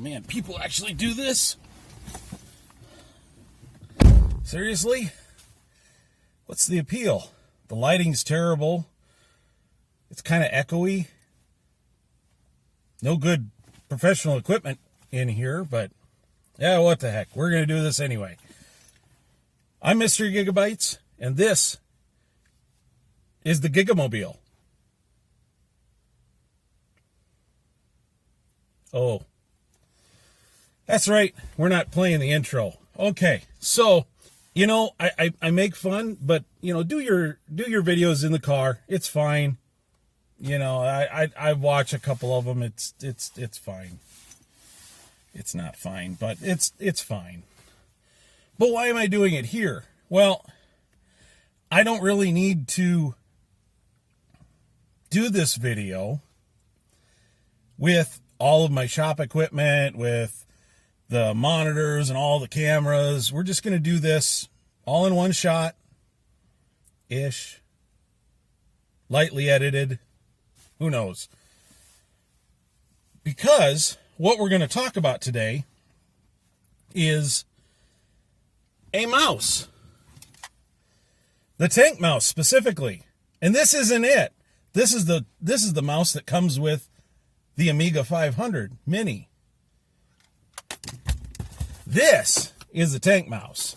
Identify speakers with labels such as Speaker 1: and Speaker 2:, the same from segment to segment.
Speaker 1: man, people actually do this? Seriously? What's the appeal? The lighting's terrible. It's kind of echoey. No good professional equipment in here, but yeah, what the heck. We're going to do this anyway. I'm Mr. Gigabytes, and this is the Gigamobile. Oh, that's right. We're not playing the intro. Okay, so, you know, I make fun, but, you know, do your videos in the car. It's fine. You know, I watch a couple of them. It's fine. It's not fine, but it's fine. But why am I doing it here? Well, I don't really need to do this video with all of my shop equipment, with the monitors and all the cameras. We're just going to do this all in one shot-ish, lightly edited. Who knows? Because what we're going to talk about today is a mouse. The tank mouse specifically. And this isn't it. This is the mouse that comes with the Amiga 500 Mini. This is the tank mouse.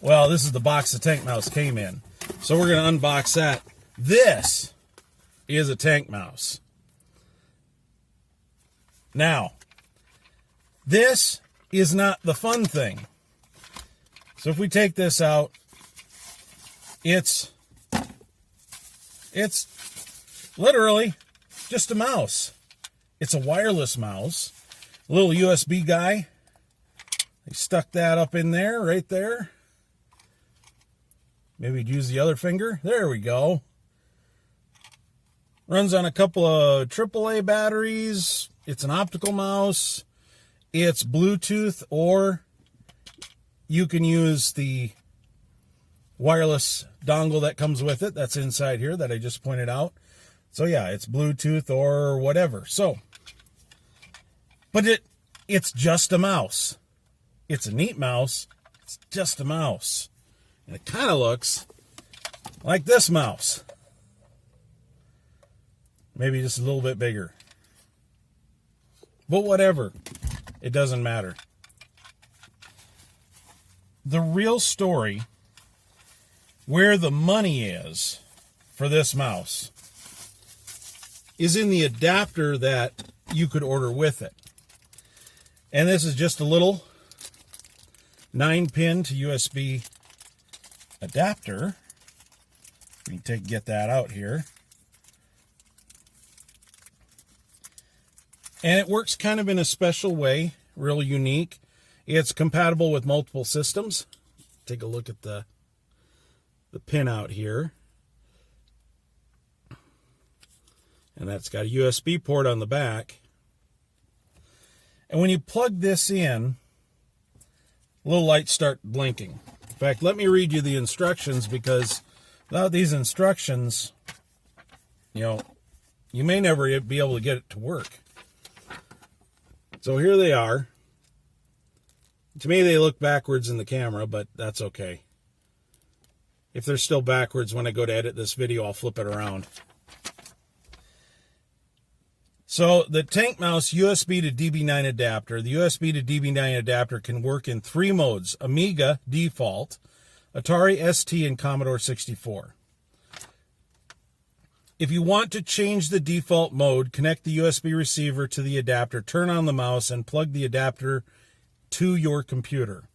Speaker 1: Well, this is the box the tank mouse came in. So we're going to unbox that. This is a tank mouse. Now, this is not the fun thing. So if we take this out, it's literally just a mouse. It's a wireless mouse. A little USB guy. They stuck that up in there, right there. Maybe use the other finger. There we go. Runs on a couple of AAA batteries. It's an optical mouse. It's Bluetooth, or you can use the wireless dongle that comes with it. That's inside here that I just pointed out. So yeah, it's Bluetooth or whatever. So, but it's just a mouse. It's a neat mouse. It's just a mouse. And it kind of looks like this mouse. Maybe just a little bit bigger. But whatever. It doesn't matter. The real story, where the money is for this mouse, is in the adapter that you could order with it. And this is just a little 9-pin to USB adapter. We can get that out here. And it works kind of in a special way, real unique. It's compatible with multiple systems. Take a look at the pin out here. And that's got a USB port on the back. And when you plug this in, little lights start blinking. In fact, let me read you the instructions, because without these instructions, you know, you may never be able to get it to work. So here they are. To me, they look backwards in the camera, but that's okay. If they're still backwards when I go to edit this video, I'll flip it around. So the tank mouse USB to DB9 adapter. The USB to DB9 adapter can work in 3 modes: Amiga default, Atari ST, and Commodore 64. If you want to change the default mode, connect the USB receiver to the adapter, turn on the mouse, and plug the adapter to your computer.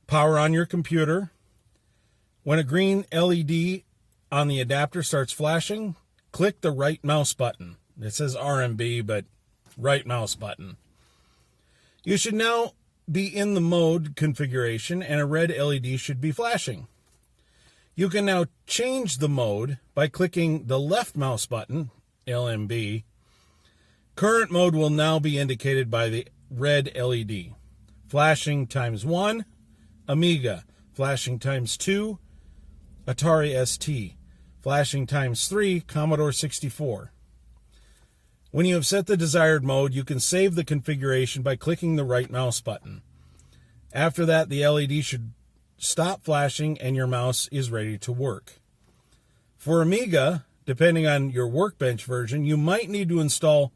Speaker 1: Power on your computer. When a green LED on the adapter starts flashing, click the right mouse button. It says RMB, but right mouse button. You should now be in the mode configuration, and a red LED should be flashing. You can now change the mode by clicking the left mouse button, LMB. Current mode will now be indicated by the red LED. Flashing ×1, Amiga. Flashing ×2, Atari ST. Flashing ×3, Commodore 64. When you have set the desired mode, you can save the configuration by clicking the right mouse button. After that, the LED should stop flashing and your mouse is ready to work. For Amiga, depending on your Workbench version, you might need to install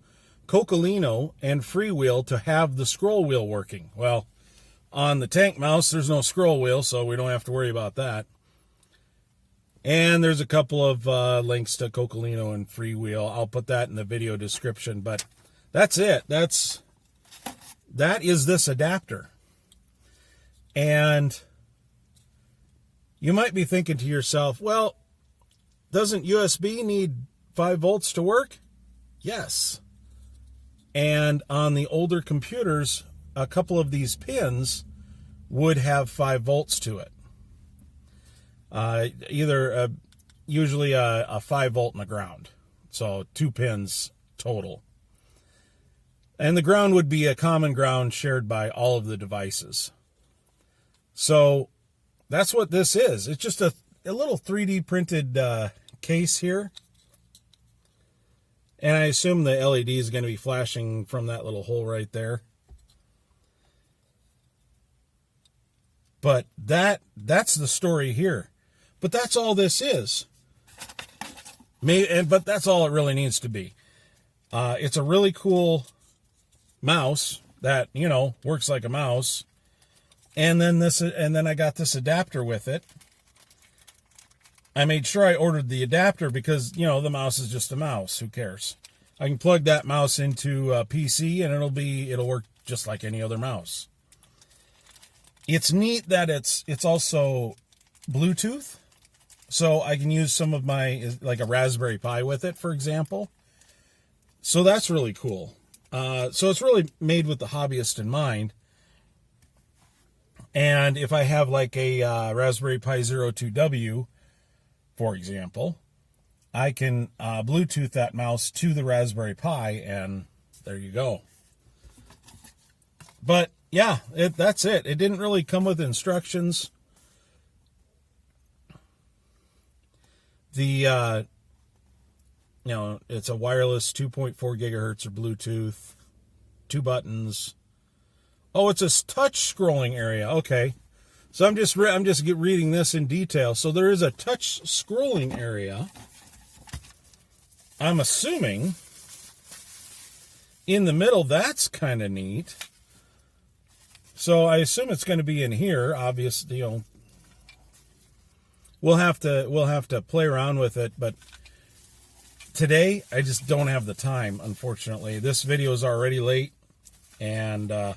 Speaker 1: Cocolino and Freewheel to have the scroll wheel working. Well, on the Tank mouse, there's no scroll wheel, so we don't have to worry about that. And there's a couple of links to Cocolino and Freewheel. I'll put that in the video description, but that's it. That is this adapter. And you might be thinking to yourself, well, doesn't USB need 5 volts to work? Yes. And on the older computers, a couple of these pins would have 5 volts to it. Usually a 5 volt and a ground. So 2 pins total. And the ground would be a common ground shared by all of the devices. So that's what this is. It's just a little 3D printed case here. And I assume the LED is going to be flashing from that little hole right there. But that's the story here. But that's all this is. But that's all it really needs to be. It's a really cool mouse that, works like a mouse. And then I got this adapter with it. I made sure I ordered the adapter because, the mouse is just a mouse. Who cares? I can plug that mouse into a PC and it'll work just like any other mouse. It's neat that it's also Bluetooth. So I can use some of like a Raspberry Pi with it, for example. So that's really cool. So it's really made with the hobbyist in mind. And if I have like a Raspberry Pi 02W, for example, I can Bluetooth that mouse to the Raspberry Pi, and there you go. But yeah, that's it. It didn't really come with instructions. It's a wireless 2.4 gigahertz or Bluetooth, 2 buttons. Oh, it's a touch scrolling area. Okay. So I'm just reading this in detail. So there is a touch scrolling area. I'm assuming in the middle. That's kind of neat. So I assume it's going to be in here. Obviously, we'll have to play around with it. But today I just don't have the time. Unfortunately, this video is already late, and I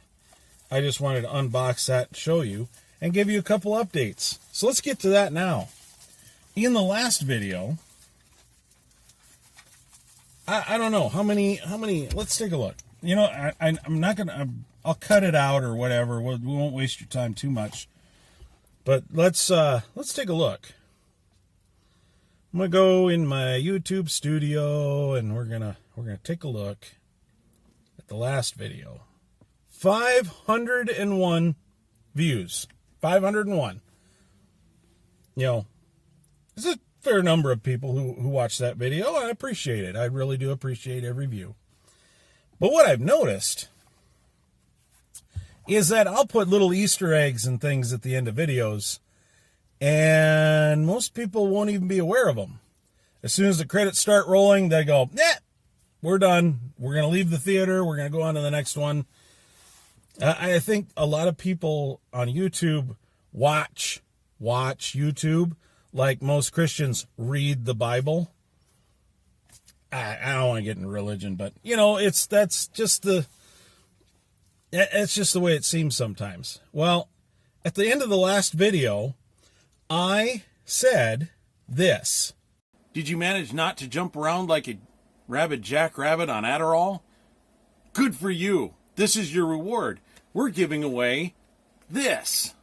Speaker 1: just wanted to unbox that and show you and give you a couple updates. So let's get to that now. In the last video, I don't know how many, let's take a look. I'm not going to, I'll cut it out or whatever. We won't waste your time too much. But let's take a look. I'm going to go in my YouTube studio and we're going to take a look at the last video. 501 views. 501. It's a fair number of people who watch that video. I appreciate it. I really do appreciate every view. But what I've noticed is that I'll put little Easter eggs and things at the end of videos, and most people won't even be aware of them. As soon as the credits start rolling, they go, we're done. We're going to leave the theater. We're going to go on to the next one. I think a lot of people on YouTube watch YouTube like most Christians read the Bible. I don't want to get into religion, but it's just the way it seems sometimes. Well, at the end of the last video, I said this. Did you manage not to jump around like a rabid jackrabbit on Adderall? Good for you. This is your reward. We're giving away this.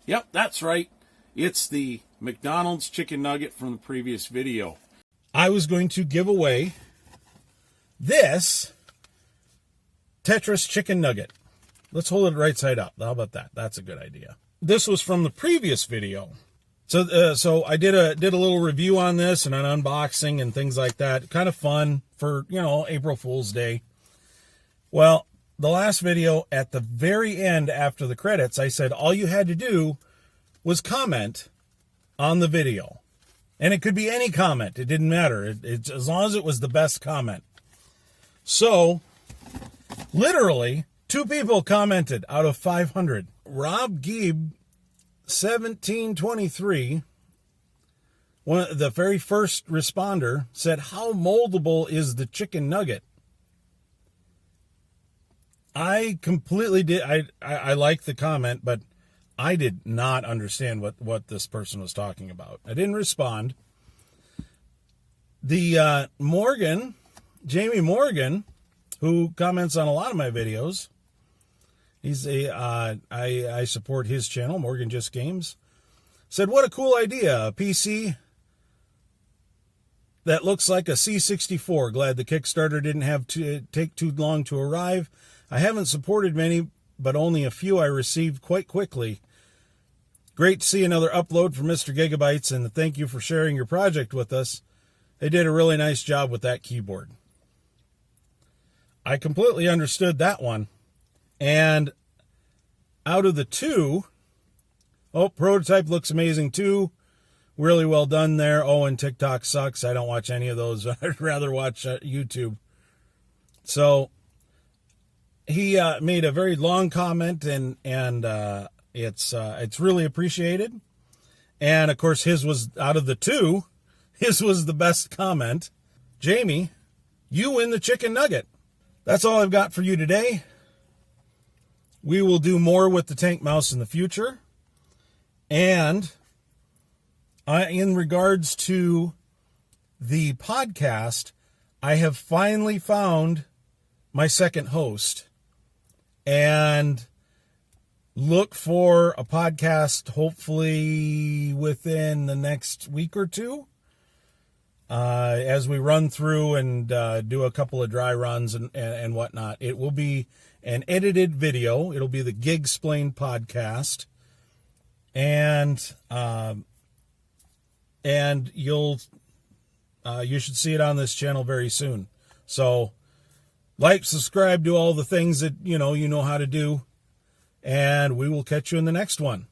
Speaker 1: Yep, that's right. It's the McDonald's chicken nugget from the previous video. I was going to give away this Tetris chicken nugget. Let's hold it right side up. How about that? That's a good idea. This was from the previous video. So I did a little review on this and an unboxing and things like that. Kind of fun for, April Fool's Day. Well, the last video, at the very end after the credits, I said all you had to do was comment on the video. And it could be any comment. It didn't matter. It's as long as it was the best comment. So, literally, 2 people commented out of 500. Rob Geeb, 1723, the very first responder, said, "How moldable is the chicken nugget?" I completely did. I liked the comment, but I did not understand what this person was talking about. I didn't respond. The Jamie Morgan, who comments on a lot of my videos, I support his channel, Morgan Just Games, said, "What a cool idea, a PC that looks like a C64. Glad the Kickstarter didn't have to take too long to arrive. I haven't supported many, but only a few I received quite quickly. Great to see another upload from Mr. Gigabytes, and thank you for sharing your project with us. They did a really nice job with that keyboard." I completely understood that one. And out of the 2, Prototype looks amazing too. Really well done there. Oh, and TikTok sucks. I don't watch any of those. I'd rather watch YouTube. So he made a very long comment, and it's really appreciated. And of course, his was, out of the 2, his was the best comment. Jamie, you win the chicken nugget. That's all I've got for you today. We will do more with the Tank Mouse in the future. And in regards to the podcast, I have finally found my second host. And look for a podcast hopefully within the next week or 2. As we run through and do a couple of dry runs and whatnot. It will be an edited video. It'll be the Gigsplained podcast. And you should see it on this channel very soon. So like, subscribe, do all the things that you know how to do. And we will catch you in the next one.